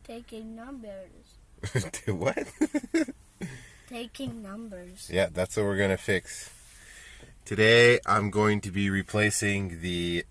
Taking numbers. What? Taking numbers. Yeah, that's what we're going to fix. Today, I'm going to be replacing the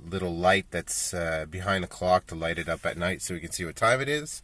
little light that's behind the clock to light it up at night so we can see what time it is.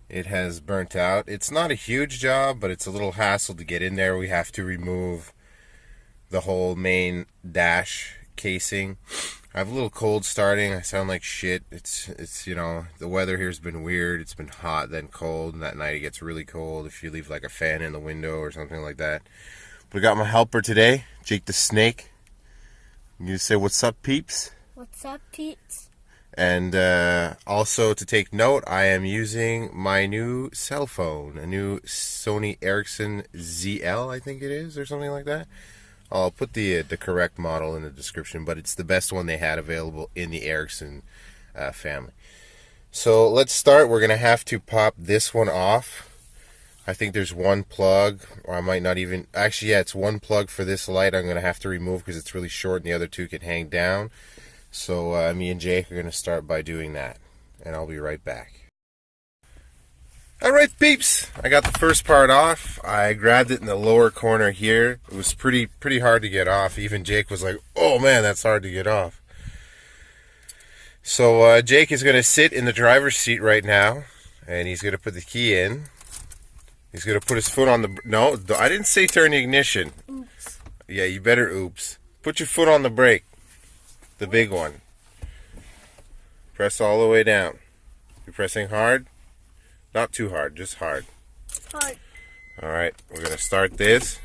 It has burnt out. It's not a huge job, but it's a little hassle to get in there. We have to remove the whole main dash casing. I have a little cold starting. I sound like shit. It's you know, the weather here's been weird. It's been hot, then cold, and that night it gets really cold if you leave like a fan in the window or something like that. We got my helper today, Jake the Snake. You say, what's up, peeps? What's up, Peeps? And also to take note, I am using my new cell phone, a new Sony Ericsson ZL, I think it is, or something like that. I'll put the correct model in the description, but it's the best one they had available in the Ericsson family. So let's start. We're going to have to pop this one off. I think there's one plug, or I might not even... Actually, yeah, it's one plug for this light I'm going to have to remove because it's really short and the other two can hang down. So me and Jake are going to start by doing that, and I'll be right back. Alright, peeps, I got the first part off. I grabbed it in the lower corner here. It was pretty hard to get off. Even Jake was like, oh man, that's hard to get off. So Jake is going to sit in the driver's seat right now, and he's going to put the key in. He's going to put his foot on the... No, I didn't say turn the ignition. Oops. Yeah, you better oops. Put your foot on the brake. The big one. Press all the way down. You're pressing hard? Not too hard, just hard. Hard. Alright, we're going to start this.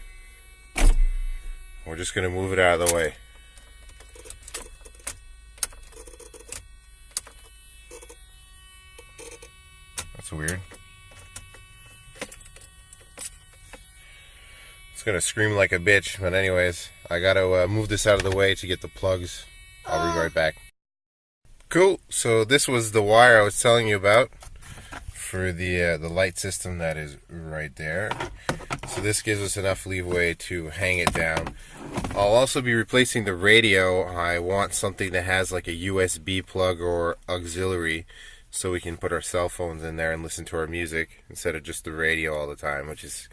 We're just going to move it out of the way. That's weird. It's going to scream like a bitch, but anyways, I got to move this out of the way to get the plugs. I'll be right back. Cool, so this was the wire I was telling you about for the light system that is right there. So this gives us enough leeway to hang it down. I'll also be replacing the radio. I want something that has like a USB plug or auxiliary so we can put our cell phones in there and listen to our music instead of just the radio all the time, which is,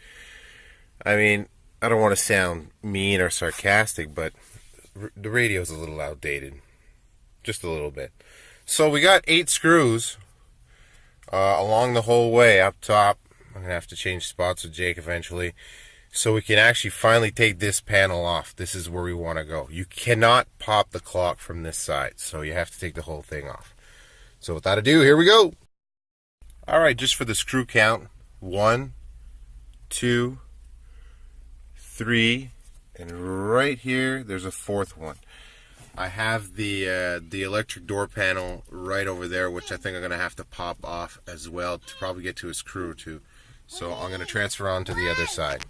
I mean, I don't want to sound mean or sarcastic, but the radio is a little outdated. Just a little bit. So we got 8 screws along the whole way up top. I'm going to have to change spots with Jake eventually. So we can actually finally take this panel off. This is where we want to go. You cannot pop the clock from this side. So you have to take the whole thing off. So without ado, here we go. Alright, just for the screw count. 1, 2, 3, and right here there's a 4th one. I have the electric door panel right over there, which I think I'm going to have to pop off as well to probably get to a screw or two. So I'm going to transfer on to the other side.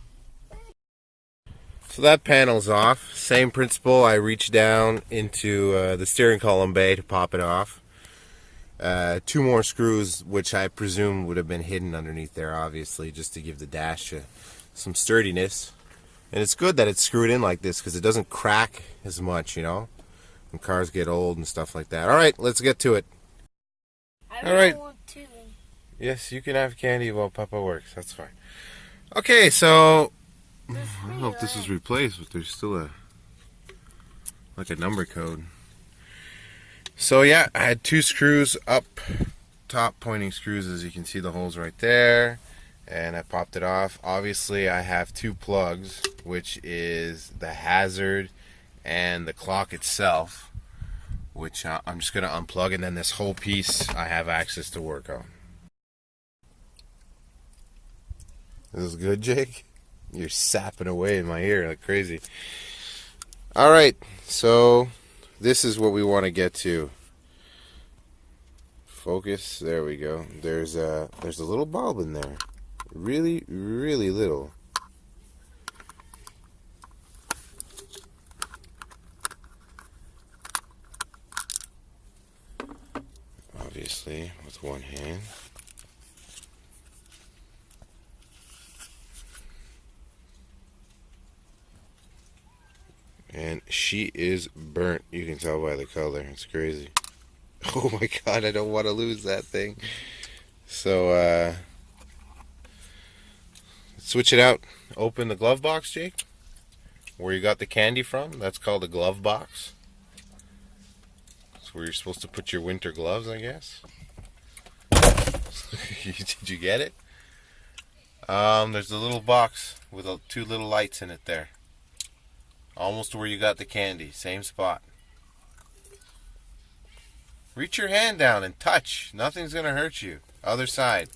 So that panel's off. Same principle. I reach down into the steering column bay to pop it off. 2 more screws, which I presume would have been hidden underneath there, obviously, just to give the dash some sturdiness. And it's good that it's screwed in like this because it doesn't crack as much, you know, when cars get old and stuff like that. Alright, let's get to it. I really want to. Yes, you can have candy while Papa works. That's fine. Okay, so I don't know if this is replaced, but there's still a number code. So yeah, I had 2 screws up top, pointing screws, as you can see the holes right there. And I popped it off. Obviously, I have 2 plugs, which is the hazard and the clock itself, which I'm just going to unplug, and then this whole piece I have access to work on. This is good, Jake? You're sapping away in my ear like crazy. Alright, so this is what we want to get to. Focus, there we go. There's a little bulb in there. Really, really little. Obviously, with one hand. And she is burnt. You can tell by the color. It's crazy. Oh my god, I don't want to lose that thing. So, switch it out. Open the glove box, Jake. Where you got the candy from. That's called a glove box. That's where you're supposed to put your winter gloves, I guess. Did you get it? There's a little box with two little lights in it there. Almost where you got the candy. Same spot. Reach your hand down and touch. Nothing's going to hurt you. Other side.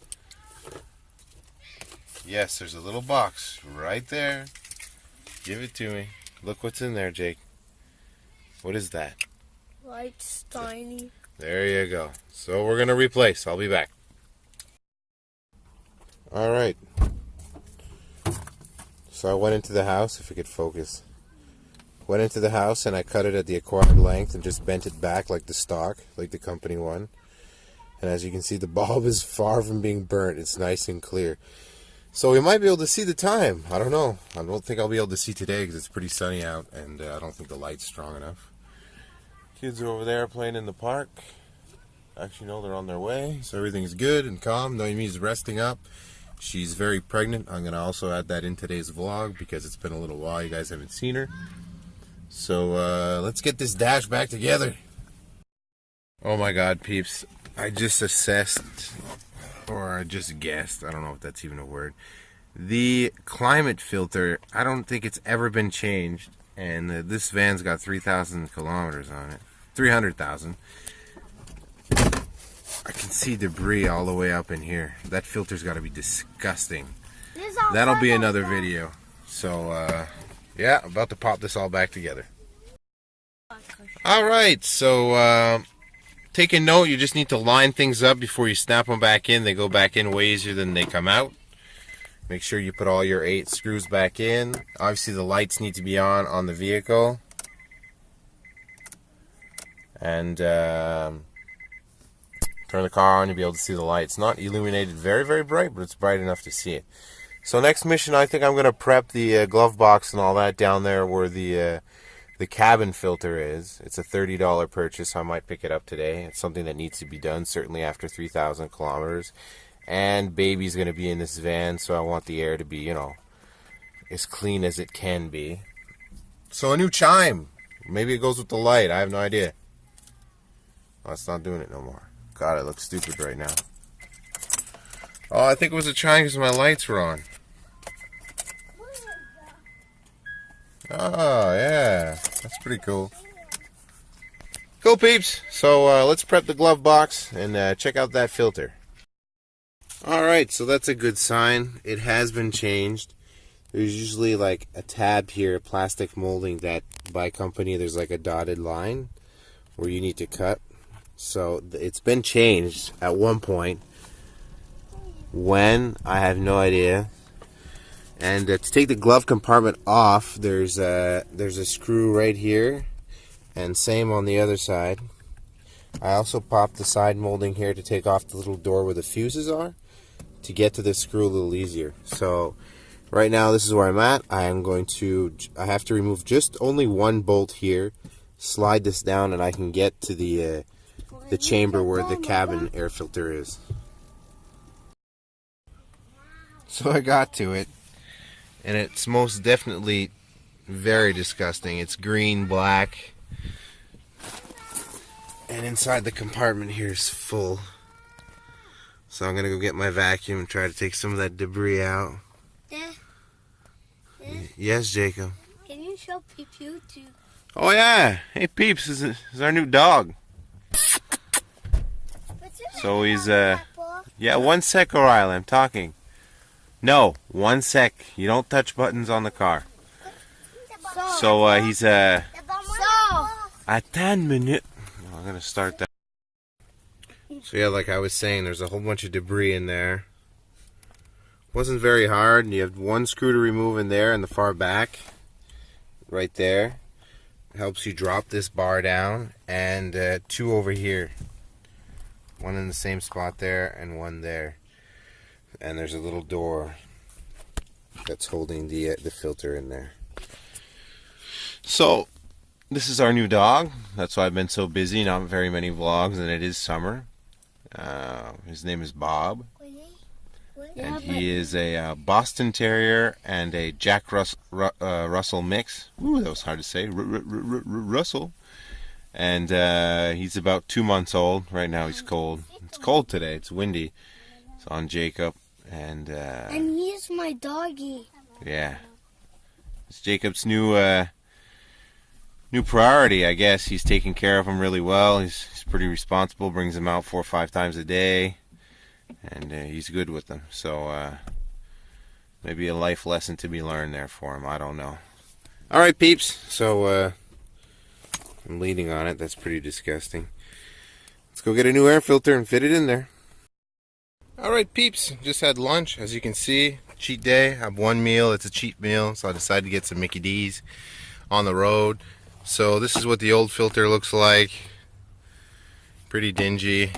Yes, there's a little box right there. Give it to me. Look what's in there, Jake. What is that? Lights, tiny. There you go. So we're going to replace. I'll be back. Alright. So I went into the house, if we could focus. Went into the house and I cut it at the acquired length and just bent it back like the stock, like the company one. And as you can see, the bulb is far from being burnt. It's nice and clear. So we might be able to see the time. I don't know. I don't think I'll be able to see today because it's pretty sunny out and I don't think the light's strong enough. Kids are over there playing in the park. Actually, no, they're on their way. So everything's good and calm. Noemi's resting up. She's very pregnant. I'm going to also add that in today's vlog because it's been a little while. You guys haven't seen her. So let's get this dash back together. Oh my God, peeps. I just assessed, or I just guessed, I don't know if that's even a word. The climate filter, I don't think it's ever been changed. And this van's got 3,000 kilometers on it. 300,000. I can see debris all the way up in here. That filter's got to be disgusting. That'll be another video. So, yeah, I'm about to pop this all back together. Alright, so take a note, you just need to line things up before you snap them back in. They go back in way easier than they come out. Make sure you put all your 8 screws back in. Obviously the lights need to be on the vehicle. And turn the car on, you'll be able to see the lights. Not illuminated very, very bright, but it's bright enough to see it. So next mission, I think I'm going to prep the glove box and all that down there where the cabin filter is. It's a $30 purchase. I might pick it up today. It's something that needs to be done, certainly after 3,000 kilometers. And baby's going to be in this van, so I want the air to be, you know, as clean as it can be. So a new chime. Maybe it goes with the light. I have no idea. Oh, it's not doing it no more. God, I look stupid right now. Oh, I think it was a chime because my lights were on. Oh, yeah. That's pretty cool. Cool, peeps. So let's prep the glove box and check out that filter. Alright, so that's a good sign. It has been changed. There's usually like a tab here, plastic molding that by company there's like a dotted line where you need to cut. So it's been changed at one point. When? I have no idea. And to take the glove compartment off, there's a screw right here, and same on the other side. I also popped the side molding here to take off the little door where the fuses are, to get to this screw a little easier. So right now this is where I'm at. I have to remove just only one bolt here, slide this down, and I can get to the chamber where the cabin air filter is. So I got to it. And it's most definitely very disgusting. It's green, black. And inside the compartment here is full. So I'm going to go get my vacuum and try to take some of that debris out. Dad? Yes, Jacob? Can you show Peeps YouTube? Oh, yeah. Hey, Peeps, this is our new dog. So he's, yeah, 1 sec, O'Reilly, I'm talking. No, 1 sec. You don't touch buttons on the car. So he's a 10 minute. I'm going to start that. So yeah, like I was saying, there's a whole bunch of debris in there. Wasn't very hard. You have one screw to remove in there in the far back. Right there. Helps you drop this bar down. And 2 over here. 1 in the same spot there and 1 there. And there's a little door that's holding the filter in there. So this is our new dog. That's why I've been so busy. Not very many vlogs, and it is summer. His name is Bob. Yeah, And he is a Boston Terrier and a Jack Russell mix. Ooh, that was hard to say. Russell. And he's about 2 months old. Right now he's cold. It's cold today. It's windy. It's on Jacob. And he's my doggy. yeah. It's Jacob's new priority, I guess. He's taking care of him really well. He's pretty responsible. Brings him out 4 or 5 times a day. And he's good with them. So maybe a life lesson to be learned there for him. I don't know. All right, peeps. So I'm leaning on it. That's pretty disgusting. Let's go get a new air filter and fit it in there. All right, peeps. Just had lunch. As you can see, cheat day. I have one meal. It's a cheat meal. So I decided to get some Mickey D's on the road. So this is what the old filter looks like. Pretty dingy.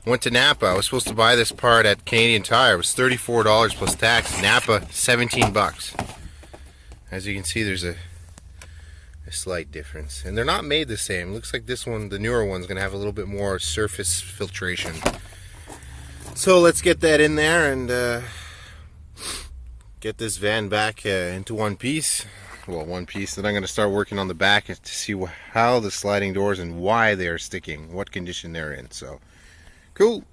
Went to Napa. I was supposed to buy this part at Canadian Tire. It was $34 plus tax. Napa, 17 bucks. As you can see, there's a slight difference. And they're not made the same. Looks like this one, the newer one's going to have a little bit more surface filtration. So let's get that in there and get this van back into one piece. Well, one piece. Then I'm going to start working on the back to see how the sliding doors and why they are sticking, what condition they're in. So, cool.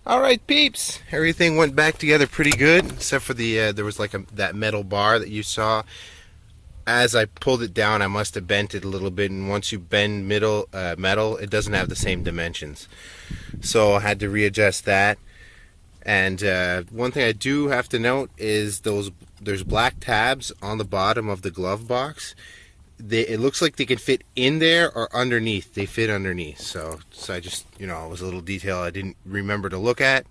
Alright, peeps. Everything went back together pretty good, except for there was like that metal bar that you saw. As I pulled it down, I must have bent it a little bit, and once you bend metal, it doesn't have the same dimensions. So I had to readjust that. And one thing I do have to note is there's black tabs on the bottom of the glove box. It looks like they can fit in there or underneath. They fit underneath. So I just, it was a little detail I didn't remember to look at.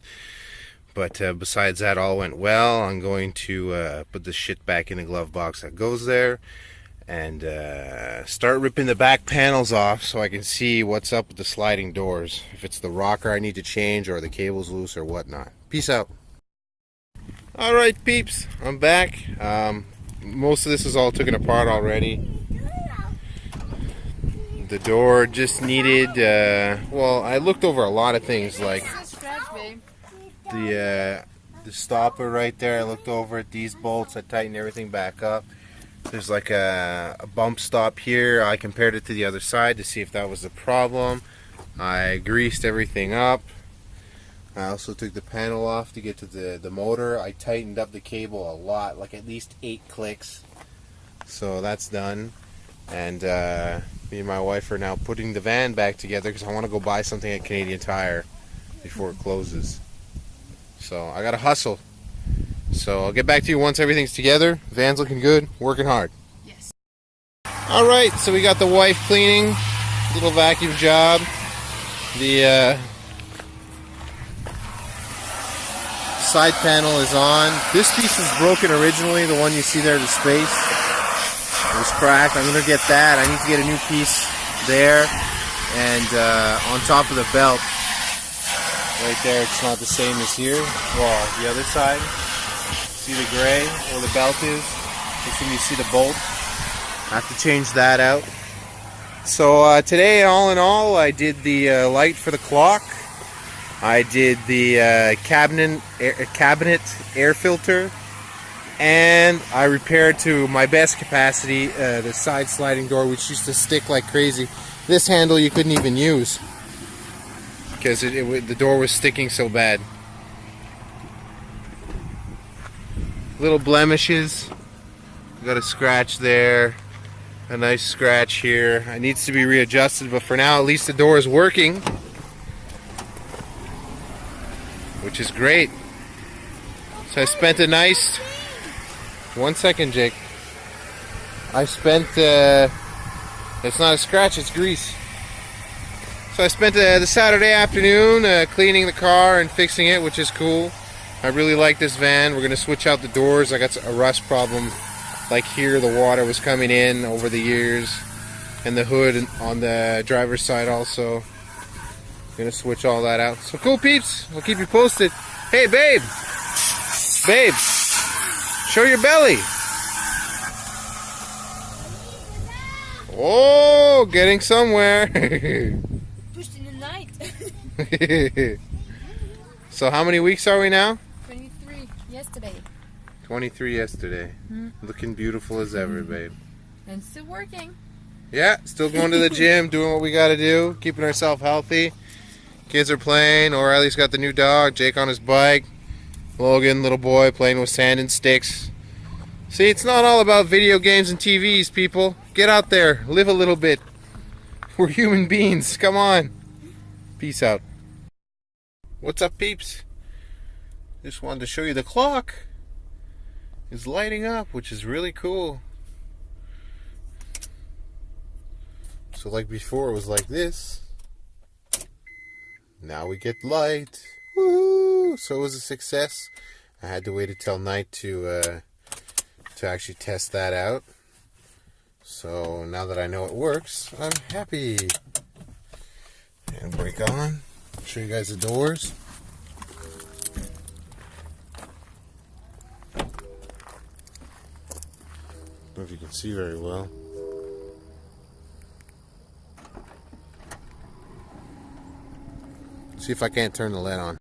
But besides that, all went well. I'm going to put the shit back in the glove box that goes there. And start ripping the back panels off so I can see what's up with the sliding doors. If it's the rocker I need to change or the cable's loose or whatnot. Peace out. Alright, peeps. I'm back. Most of this is all taken apart already. The door just needed, well, I looked over a lot of things, like the stopper right there. I looked over at these bolts. I tightened everything back up. There's like a bump stop here. I compared it to the other side to see if that was the problem. I greased everything up. I also took the panel off to get to the motor. I tightened up the cable a lot, like at least 8 clicks. So that's done. And me and my wife are now putting the van back together because I want to go buy something at Canadian Tire before it closes. So I gotta hustle. So I'll get back to you once everything's together. Van's looking good, working hard. Yes. Alright, so we got the wife cleaning, little vacuum job. The side panel is on. This piece was broken originally, the one you see there, the space. It was cracked. I'm going to get that. I need to get a new piece there. And on top of the belt, right there, it's not the same as here. Well, the other side. See the gray where the belt is? That's when you see the bolt. I have to change that out. So today, all in all, I did the light for the clock. I did the cabinet air filter. And I repaired to my best capacity the side sliding door, which used to stick like crazy. This handle you couldn't even use because the door was sticking so bad. Little blemishes. Got a scratch there, a nice scratch here. It needs to be readjusted, but for now, at least the door is working, which is great. So I spent a nice... 1 second, Jake. I spent, it's not a scratch, it's grease. So I spent the Saturday afternoon cleaning the car and fixing it, which is cool. I really like this van. We're going to switch out the doors. I got a rust problem. Like here, the water was coming in over the years. And the hood on the driver's side also. Going to switch all that out. So cool, peeps. I'll keep you posted. Hey, babe. Babe. Show your belly. Oh, getting somewhere. Pushed in the night. So how many weeks are we now? 23 yesterday. 23 yesterday. Looking beautiful as ever, babe. And still working. Yeah, still going to the gym, doing what we got to do, keeping ourselves healthy. Kids are playing, or at least got the new dog, Jake on his bike. Logan, little boy, playing with sand and sticks. See, it's not all about video games and TVs, people. Get out there, live a little bit. We're human beings, come on. Peace out. What's up, peeps? Just wanted to show you the clock is lighting up, which is really cool. So like before it was like this. Now we get light. Woohoo! So it was a success. I had to wait until night to actually test that out. So now that I know it works, I'm happy. And break on. Show you guys the doors. Don't know if you can see very well. See if I can't turn the LED on.